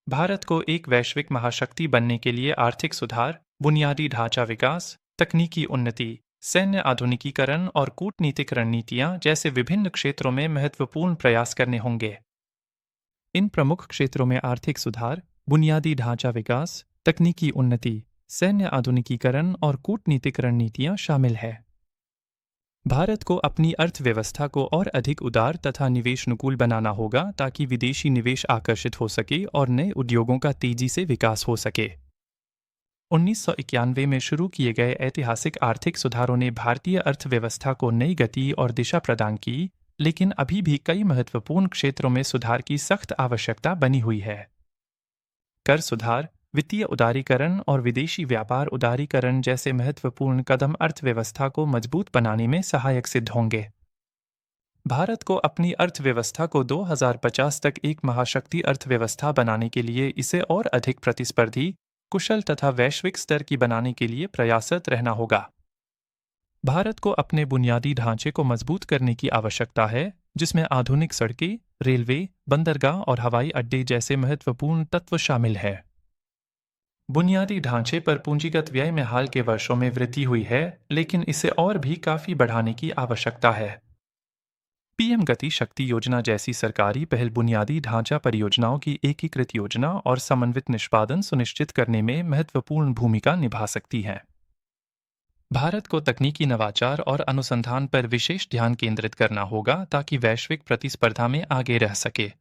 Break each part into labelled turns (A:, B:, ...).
A: भारत को एक वैश्विक महाशक्ति बनने के लिए आर्थिक सुधार, बुनियादी ढांचा विकास, तकनीकी उन्नति, सैन्य आधुनिकीकरण और कूटनीतिक रणनीतियां जैसे विभिन्न क्षेत्रों में महत्वपूर्ण प्रयास करने होंगे। इन प्रमुख क्षेत्रों में आर्थिक सुधार, बुनियादी ढांचा विकास, तकनीकी उन्नति, सैन्य आधुनिकीकरण और कूटनीतिक रणनीतियां शामिल हैं। भारत को अपनी अर्थव्यवस्था को और अधिक उदार तथा निवेशनुकूल बनाना होगा ताकि विदेशी निवेश आकर्षित हो सके और नए उद्योगों का तेजी से विकास हो सके। 1991 में शुरू किए गए ऐतिहासिक आर्थिक सुधारों ने भारतीय अर्थव्यवस्था को नई गति और दिशा प्रदान की, लेकिन अभी भी कई महत्वपूर्ण क्षेत्रों में सुधार की सख्त आवश्यकता बनी हुई है। कर सुधार, वित्तीय उदारीकरण और विदेशी व्यापार उदारीकरण जैसे महत्वपूर्ण कदम अर्थव्यवस्था को मजबूत बनाने में सहायक सिद्ध होंगे। भारत को अपनी अर्थव्यवस्था को 2050 तक एक महाशक्ति अर्थव्यवस्था बनाने के लिए इसे और अधिक प्रतिस्पर्धी, कुशल तथा वैश्विक स्तर की बनाने के लिए प्रयासरत रहना होगा। भारत को अपने बुनियादी ढांचे को मजबूत करने की आवश्यकता है, जिसमें आधुनिक सड़कें, रेलवे, बंदरगाह और हवाई अड्डे जैसे महत्वपूर्ण तत्व शामिल हैं। बुनियादी ढांचे पर पूंजीगत व्यय में हाल के वर्षों में वृद्धि हुई है, लेकिन इसे और भी काफी बढ़ाने की आवश्यकता है। पीएम गति शक्ति योजना जैसी सरकारी पहल बुनियादी ढांचा परियोजनाओं की एकीकृत योजना और समन्वित निष्पादन सुनिश्चित करने में महत्वपूर्ण भूमिका निभा सकती हैं। भारत को तकनीकी नवाचार और अनुसंधान पर विशेष ध्यान केंद्रित करना होगा ताकि वैश्विक प्रतिस्पर्धा में आगे रह सके।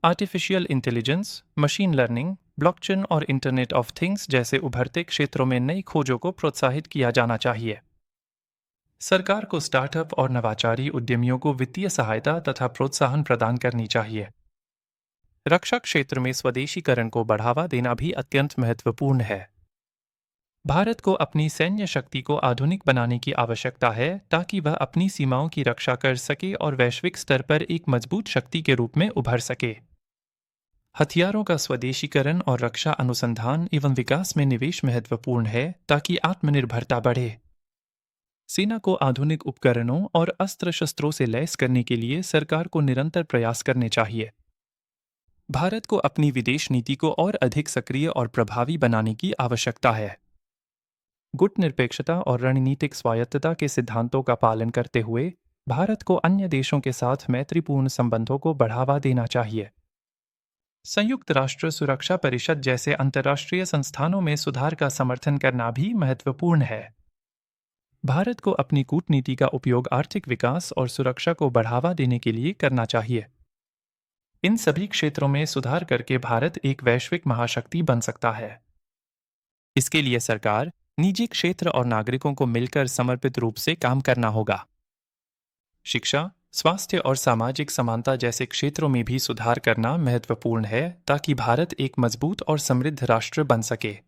A: Artificial intelligence, machine learning, blockchain और इंटरनेट ऑफ थिंग्स जैसे उभरते क्षेत्रों में नई खोजों को प्रोत्साहित किया जाना चाहिए। सरकार को स्टार्टअप और नवाचारी उद्यमियों को वित्तीय सहायता तथा प्रोत्साहन प्रदान करनी चाहिए। रक्षा क्षेत्र में स्वदेशीकरण को बढ़ावा देना भी अत्यंत महत्वपूर्ण है। भारत को अपनी सैन्य शक्ति को आधुनिक बनाने की आवश्यकता है ताकि वह अपनी सीमाओं की रक्षा कर सके और वैश्विक स्तर पर एक मजबूत शक्ति के रूप में उभर सके। हथियारों का स्वदेशीकरण और रक्षा अनुसंधान एवं विकास में निवेश महत्वपूर्ण है ताकि आत्मनिर्भरता बढ़े। सेना को आधुनिक उपकरणों और अस्त्र शस्त्रों से लैस करने के लिए सरकार को निरंतर प्रयास करने चाहिए। भारत को अपनी विदेश नीति को और अधिक सक्रिय और प्रभावी बनाने की आवश्यकता है। गुटनिरपेक्षता और रणनीतिक स्वायत्तता के सिद्धांतों का पालन करते हुए भारत को अन्य देशों के साथ मैत्रीपूर्ण संबंधों को बढ़ावा देना चाहिए। संयुक्त राष्ट्र सुरक्षा परिषद जैसे अंतर्राष्ट्रीय संस्थानों में सुधार का समर्थन करना भी महत्वपूर्ण है। भारत को अपनी कूटनीति का उपयोग आर्थिक विकास और सुरक्षा को बढ़ावा देने के लिए करना चाहिए। इन सभी क्षेत्रों में सुधार करके भारत एक वैश्विक महाशक्ति बन सकता है। इसके लिए सरकार, निजी क्षेत्र और नागरिकों को मिलकर समर्पित रूप से काम करना होगा। शिक्षा, स्वास्थ्य और सामाजिक समानता जैसे क्षेत्रों में भी सुधार करना महत्वपूर्ण है ताकि भारत एक मजबूत और समृद्ध राष्ट्र बन सके।